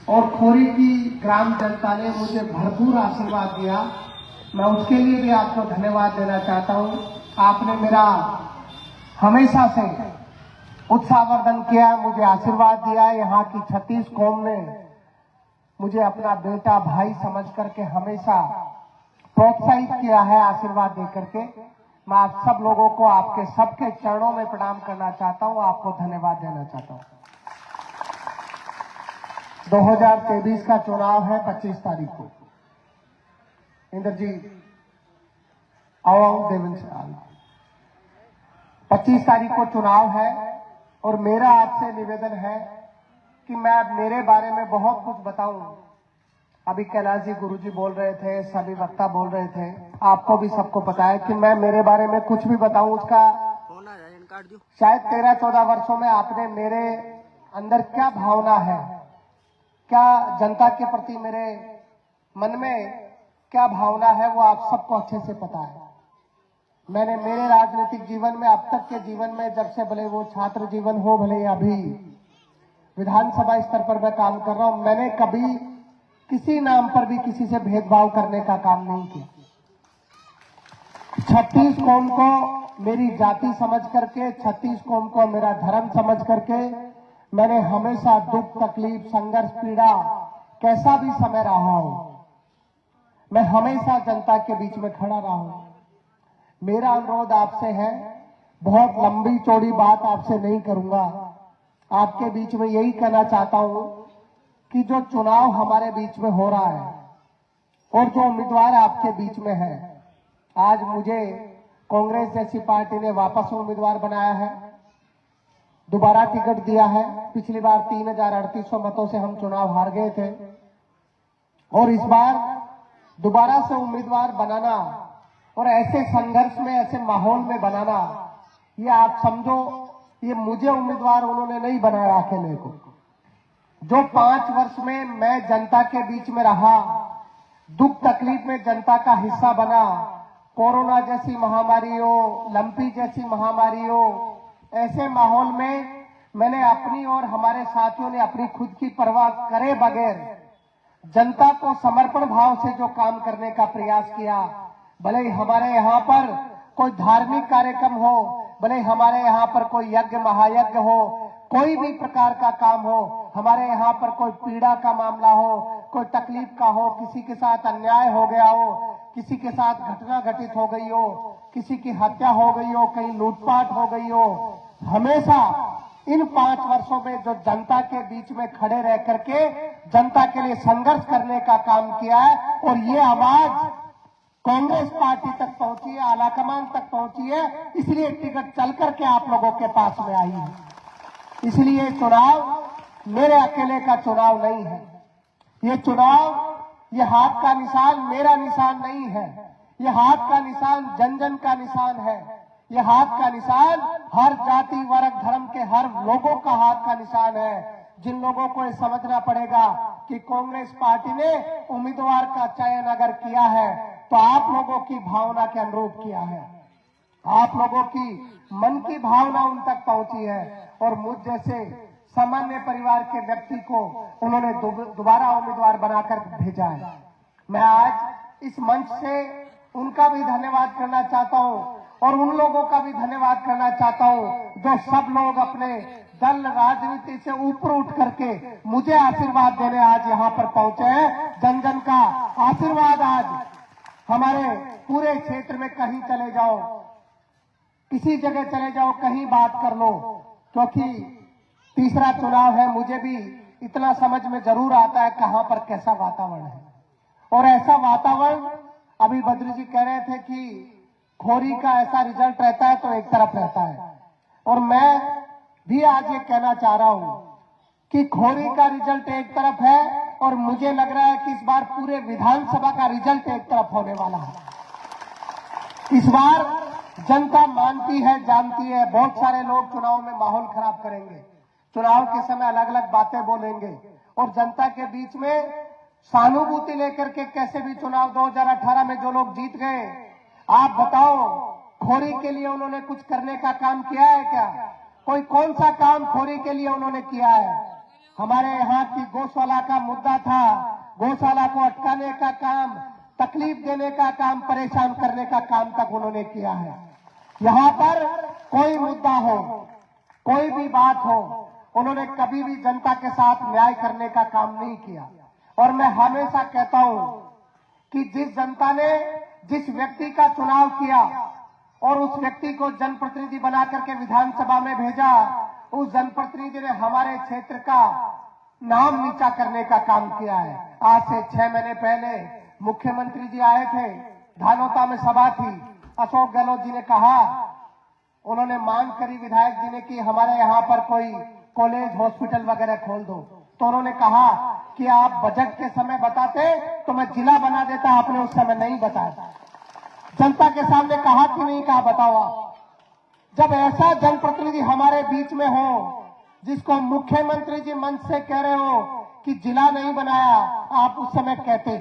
और खोरी की ग्राम जनता ने मुझे भरपूर आशीर्वाद दिया। मैं उसके लिए भी आपको धन्यवाद देना चाहता हूं। आपने मेरा हमेशा से उत्साहवर्धन किया, मुझे आशीर्वाद दिया। यहाँ की 36 कौम ने मुझे अपना बेटा भाई समझ करके हमेशा प्रोत्साहित किया है, आशीर्वाद दे करके। मैं आप सब लोगों को आपके सबके चरणों में प्रणाम करना चाहता हूं, आपको धन्यवाद देना चाहता हूं। 2023 का चुनाव है 25 तारीख को। इंद्रजीत आओ देवेंद्र से 25 तारीख को चुनाव है और मेरा आपसे निवेदन है कि मैं मेरे बारे में बहुत कुछ बताऊं। अभी कैलाश जी गुरुजी बोल रहे थे, सभी वक्ता बोल रहे थे, आपको भी सबको पता है कि मैं मेरे बारे में कुछ भी बताऊं उसका शायद 13-14 वर्षों में आपने मेरे अंदर क्या भावना है, क्या जनता के प्रति मेरे मन में क्या भावना है, वो आप सबको अच्छे से पता है। मैंने मेरे राजनीतिक जीवन में, अब तक के जीवन में, जब से भले वो छात्र जीवन हो, भले अभी विधानसभा स्तर पर मैं काम कर रहा हूं, मैंने कभी किसी नाम पर भी किसी से भेदभाव करने का काम नहीं किया। 36 कौम को मेरी जाति समझ करके, 36 कौम को मेरा धर्म समझ करके मैंने हमेशा दुख, तकलीफ, संघर्ष, पीड़ा, कैसा भी समय रहा हो, मैं हमेशा जनता के बीच में खड़ा रहा हूं। मेरा अनुरोध आपसे है, बहुत लंबी चौड़ी बात आपसे नहीं करूंगा, आपके बीच में यही कहना चाहता हूं कि जो चुनाव हमारे बीच में हो रहा है और जो उम्मीदवार आपके बीच में है, आज मुझे कांग्रेस जैसी पार्टी ने वापस उम्मीदवार बनाया है, दोबारा टिकट दिया है। पिछली बार 3,3800 मतों से हम चुनाव हार गए थे और इस बार दोबारा से उम्मीदवार बनाना और ऐसे संघर्ष में, ऐसे माहौल में बनाना, ये आप समझो, ये मुझे उम्मीदवार उन्होंने नहीं बनाया अकेले को। जो 5 वर्ष में मैं जनता के बीच में रहा, दुख तकलीफ में जनता का हिस्सा बना, कोरोना जैसी महामारी हो, लंपी जैसी महामारी हो, ऐसे माहौल में मैंने अपनी और हमारे साथियों ने अपनी खुद की परवाह करे बगैर जनता को समर्पण भाव से जो काम करने का प्रयास किया, भले ही हमारे यहाँ पर कोई धार्मिक कार्यक्रम हो, भले ही हमारे यहाँ पर कोई यज्ञ महायज्ञ हो, कोई भी प्रकार का काम हो, हमारे यहाँ पर कोई पीड़ा का मामला हो, कोई तकलीफ का हो, किसी के साथ अन्याय हो गया हो, किसी के साथ घटना घटित हो गई हो, किसी की हत्या हो गई हो, कहीं लूटपाट हो गई हो, हमेशा इन 5 वर्षों में जो जनता के बीच में खड़े रह करके जनता के लिए संघर्ष करने का काम किया है और ये आवाज कांग्रेस पार्टी तक पहुंची है, आलाकमान तक पहुंची है, इसलिए टिकट चल करके आप लोगों के पास में आई है। इसलिए चुनाव मेरे अकेले का चुनाव नहीं है, ये चुनाव, ये हाथ का निशान मेरा निशान नहीं है, ये हाथ का निशान जन जन का निशान है, ये हाथ का निशान हर जाति, वर्ग, धर्म के हर लोगों का हाथ का निशान है। जिन लोगों को ये समझना पड़ेगा कि कांग्रेस पार्टी ने उम्मीदवार का चयन अगर किया है तो आप लोगों की भावना के अनुरूप किया है, आप लोगों की मन की भावना उन तक पहुंची है और मुझ जैसे सामान्य परिवार के व्यक्ति को उन्होंने दोबारा उम्मीदवार बनाकर भेजा है। मैं आज इस मंच से उनका भी धन्यवाद करना चाहता हूं और उन लोगों का भी धन्यवाद करना चाहता हूं जो सब लोग अपने दल राजनीति से ऊपर उठ करके मुझे आशीर्वाद देने आज यहाँ पर पहुंचे हैं। जन जन का आशीर्वाद आज हमारे पूरे क्षेत्र में, कहीं चले जाओ, किसी जगह चले जाओ, कहीं बात कर लो, क्योंकि तीसरा चुनाव है, मुझे भी इतना समझ में जरूर आता है कहां पर कैसा वातावरण है। और ऐसा वातावरण, अभी बद्री जी कह रहे थे कि खोरी का ऐसा रिजल्ट रहता है तो एक तरफ रहता है, और मैं भी आज ये कहना चाह रहा हूं कि खोरी का रिजल्ट एक तरफ है और मुझे लग रहा है कि इस बार पूरे विधानसभा का रिजल्ट एक तरफ होने वाला है। इस बार जनता मानती है, जानती है, बहुत सारे लोग चुनाव में माहौल खराब करेंगे, चुनाव के समय अलग अलग बातें बोलेंगे और जनता के बीच में सहानुभूति लेकर के कैसे भी चुनाव 2018 में जो लोग जीत गए, आप बताओ खोरी के लिए उन्होंने कुछ करने का काम किया है क्या? कोई कौन सा काम खोरी के लिए उन्होंने किया है? हमारे यहाँ की गौशाला का मुद्दा था, गौशाला को अटकाने का काम, तकलीफ देने का काम, परेशान करने का काम तक उन्होंने किया है। यहाँ पर कोई मुद्दा हो, कोई भी बात हो, उन्होंने कभी भी जनता के साथ न्याय करने का काम नहीं किया। और मैं हमेशा कहता हूं कि जिस जनता ने जिस व्यक्ति का चुनाव किया और उस व्यक्ति को जनप्रतिनिधि बना करके विधानसभा में भेजा, उस जनप्रतिनिधि ने हमारे क्षेत्र का नाम नीचा करने का काम किया है। आज से 6 महीने पहले मुख्यमंत्री जी आए थे, धानोता में सभा थी, अशोक गहलोत जी ने कहा, उन्होंने मांग करी विधायक जी ने कि हमारे यहाँ पर कोई कॉलेज, हॉस्पिटल वगैरह खोल दो, तो उन्होंने कहा कि आप बजट के समय बताते तो मैं जिला बना देता, आपने उस समय नहीं बताया। जनता के सामने कहा कि नहीं कहा, बताओ आप। जब ऐसा जनप्रतिनिधि हमारे बीच में हो, जिसको मुख्यमंत्री जी मंच से कह रहे हो कि जिला नहीं बनाया, आप उस समय कहते,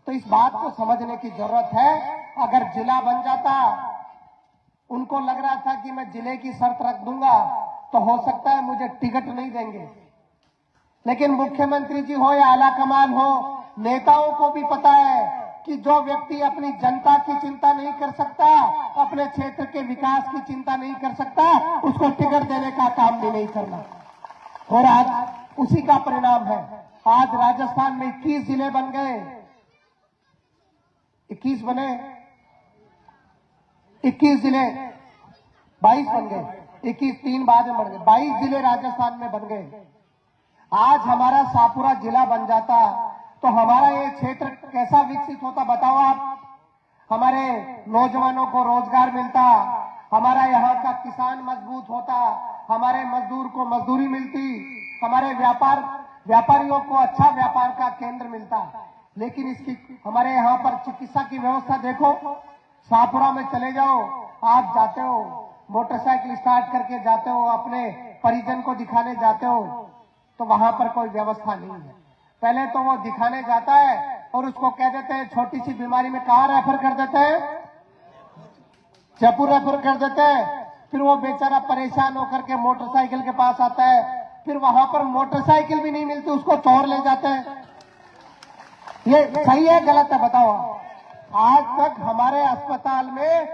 तो इस बात को समझने की जरूरत है। अगर जिला बन जाता उनको लग रहा था कि मैं जिले की शर्त रख दूंगा तो हो सकता है मुझे टिकट नहीं देंगे। लेकिन मुख्यमंत्री जी हो या आला कमान हो, नेताओं को भी पता है कि जो व्यक्ति अपनी जनता की चिंता नहीं कर सकता, अपने क्षेत्र के विकास की चिंता नहीं कर सकता, उसको टिकट देने का काम भी नहीं करना। और आज उसी का परिणाम है। आज राजस्थान में 21 जिले बन गए, 21 बने, 21 जिले, 22 बन गए, 21 3 बाद में बन गए, 22 जिले राजस्थान में बन गए। आज हमारा शाहपुरा जिला बन जाता तो हमारा ये क्षेत्र कैसा विकसित होता बताओ आप। हमारे नौजवानों को रोजगार मिलता, हमारा यहाँ का किसान मजबूत होता, हमारे मजदूर को मजदूरी मिलती, हमारे व्यापारियों को अच्छा व्यापार का केंद्र मिलता। लेकिन इसकी हमारे यहाँ पर चिकित्सा की व्यवस्था देखो, शाहपुरा में चले जाओ, आप जाते हो मोटरसाइकिल स्टार्ट करके जाते हो, अपने परिजन को दिखाने जाते हो तो वहां पर कोई व्यवस्था नहीं है। पहले तो वो दिखाने जाता है और उसको कह देते हैं छोटी सी बीमारी में कहाँ रेफर कर देते हैं, जयपुर रेफर कर देते हैं। फिर वो बेचारा परेशान होकर के मोटरसाइकिल के पास आता है, फिर वहां पर मोटरसाइकिल भी नहीं मिलती, उसको चोर ले जाते हैं। ये सही है गलत है बताओ। आज तक हमारे अस्पताल में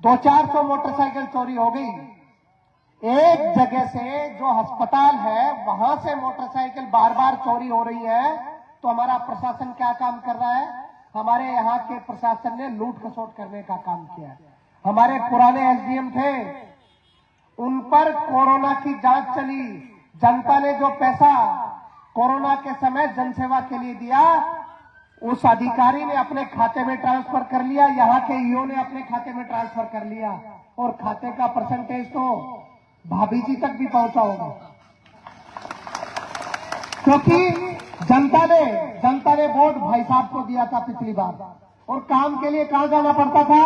200-400 मोटरसाइकिल चोरी हो गई। एक जगह से जो अस्पताल है वहां से मोटरसाइकिल बार बार चोरी हो रही है, तो हमारा प्रशासन क्या काम कर रहा है? हमारे यहाँ के प्रशासन ने लूट खसोट करने का काम किया है। हमारे पुराने एसडीएम थे, उन पर कोरोना की जांच चली, जनता ने जो पैसा कोरोना के समय जनसेवा के लिए दिया, उस अधिकारी ने अपने खाते में ट्रांसफर कर लिया, यहाँ के ईओ ने अपने खाते में ट्रांसफर कर लिया, और खाते का परसेंटेज तो भाभी जी तक भी पहुंचा होगा। क्योंकि जनता ने वोट भाई साहब को दिया था पिछली बार, और काम के लिए कहां जाना पड़ता था,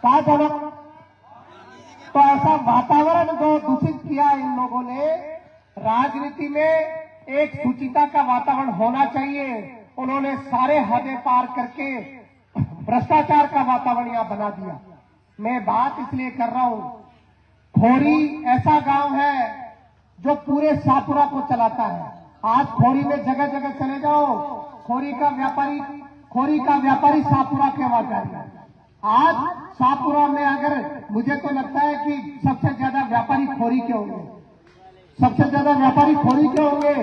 कहां जाना। तो ऐसा वातावरण जो दूषित किया इन लोगों ने, राजनीति में एक शुचिता का वातावरण होना चाहिए, उन्होंने सारे हदें पार करके भ्रष्टाचार का वातावरण यहां बना दिया। मैं बात इसलिए कर रहा हूं, खोरी ऐसा गांव है जो पूरे शाहपुरा को चलाता है। आज खोरी में जगह जगह चले जाओ, खोरी का व्यापारी शाहपुरा के आवाजारी है। आज शाहपुरा में अगर मुझे तो लगता है कि सबसे ज्यादा व्यापारी खोरी के होंगे, सबसे ज्यादा व्यापारी खोरी के होंगे।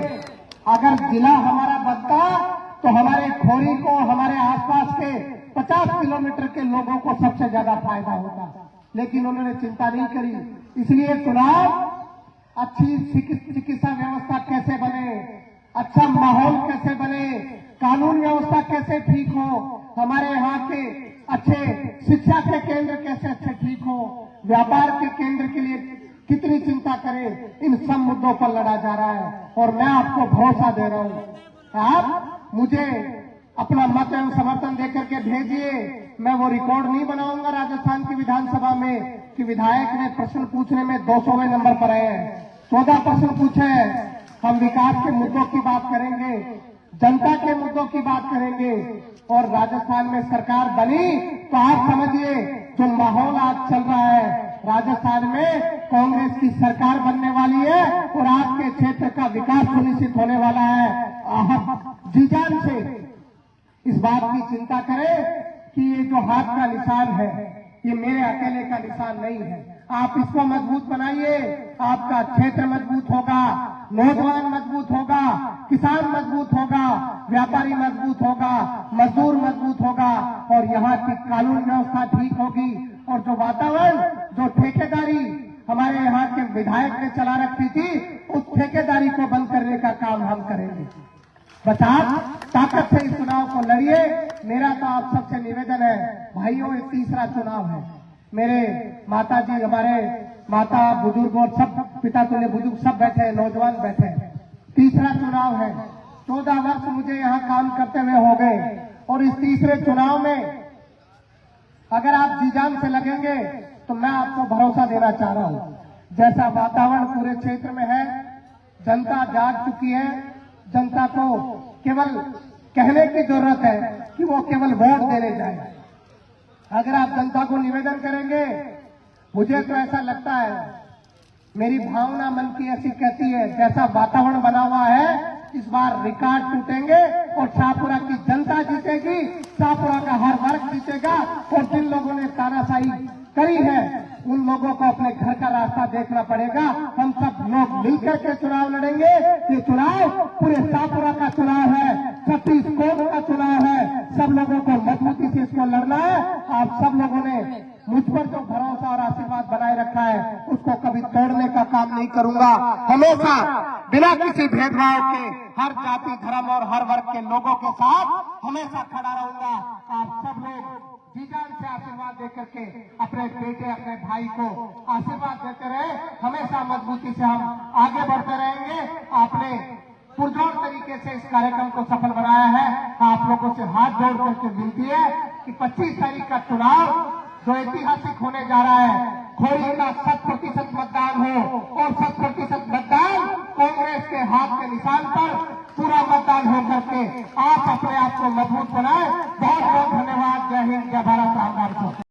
अगर जिला हमारा बनता तो हमारे खोरी को, हमारे आसपास के 50 किलोमीटर के लोगों को सबसे ज्यादा फायदा होता, लेकिन उन्होंने चिंता नहीं करी। इसलिए चुनाव, अच्छी चिकित्सा व्यवस्था कैसे बने, अच्छा माहौल कैसे बने, कानून व्यवस्था कैसे ठीक हो, हमारे यहाँ के अच्छे शिक्षा के केंद्र कैसे अच्छे ठीक हो, व्यापार के केंद्र के लिए कितनी चिंता करें, इन सब मुद्दों पर लड़ा जा रहा है। और मैं आपको भरोसा दे रहा हूं, आप मुझे अपना मत एवं समर्थन देकर के भेजिए। मैं वो रिकॉर्ड नहीं बनाऊंगा राजस्थान की विधानसभा में कि विधायक ने प्रश्न पूछने में 200वें नंबर पर आए हैं, 14 प्रश्न पूछे हैं। हम विकास के मुद्दों की बात करेंगे, जनता के मुद्दों की बात करेंगे, और राजस्थान में सरकार बनी तो आप समझिए जो माहौल आज चल रहा है, राजस्थान में कांग्रेस की सरकार बनने वाली है और आपके क्षेत्र का विकास सुनिश्चित होने वाला है। आप जी जान से इस बात की चिंता करें कि ये जो हाथ का निशान है ये मेरे अकेले का निशान नहीं है। आप इसको मजबूत बनाइए, आपका क्षेत्र मजबूत होगा, नौजवान मजबूत होगा, किसान मजबूत होगा, व्यापारी मजबूत होगा, मजदूर मजबूत होगा, और यहाँ की कानून व्यवस्था ठीक होगी। और जो वातावरण, जो ठेकेदारी हमारे यहाँ के विधायक ने चला रखी थी, उस ठेकेदारी को बंद करने का काम हम करेंगे। बस आप ताकत से इस चुनाव को लड़िए। मेरा तो आप सबसे निवेदन है भाइयों, ये तीसरा चुनाव है। मेरे माता जी, हमारे माता बुजुर्ग और सब पिता तुल्य बुजुर्ग सब बैठे हैं, नौजवान बैठे हैं। तीसरा चुनाव है, 14 वर्ष मुझे यहाँ काम करते हुए हो गए, और इस तीसरे चुनाव में अगर आप जी जान से लगेंगे तो मैं आपको भरोसा देना चाह रहा हूं, जैसा वातावरण पूरे क्षेत्र में है, जनता जाग चुकी है। जनता को केवल कहने की जरूरत है कि वो केवल वोट देने जाए। अगर आप जनता को निवेदन करेंगे, मुझे तो ऐसा लगता है, मेरी भावना मन की ऐसी कहती है, जैसा वातावरण बना हुआ है इस बार रिकॉर्ड टूटेंगे और शाहपुरा की जनता जीतेगी, शाहपुरा का हर वर्ग जीतेगा। और जिन लोगों ने तानाशाही करी है उन लोगों को अपने घर का रास्ता देखना पड़ेगा। हम सब लोग मिलकर के चुनाव लड़ेंगे। ये चुनाव पूरे शाहपुरा का चुनाव है, छत्तीसगढ़ का चुनाव है। सब लोगों को मजबूती से इसको लड़ना है। आप सब लोगों ने मुझ पर जो भरोसा और आशीर्वाद बनाए रखा है उसको कभी तोड़ने का काम नहीं करूंगा। हमेशा बिना किसी भेदभाव के हर जाति धर्म और हर वर्ग के लोगों के साथ हमेशा खड़ा रहूंगा। आप सब लोग जी जान से आशीर्वाद देकर के अपने बेटे अपने भाई को आशीर्वाद देते रहे। हमेशा मजबूती से हम आगे बढ़ते रहेंगे। आपने पुरजोर तरीके से इस कार्यक्रम को सफल बनाया है। आप लोगों से हाथ जोड़ करके विनती है कि 25 तारीख का चुनाव जो ऐतिहासिक होने जा रहा है, खोरी का 100% मतदान हो और 100% मतदान कांग्रेस के हाथ के निशान पर पूरा मतदान हो करके आप अपने आप को मजबूत बनाए। बहुत बहुत धन्यवाद। जय हिंद, जय भारत।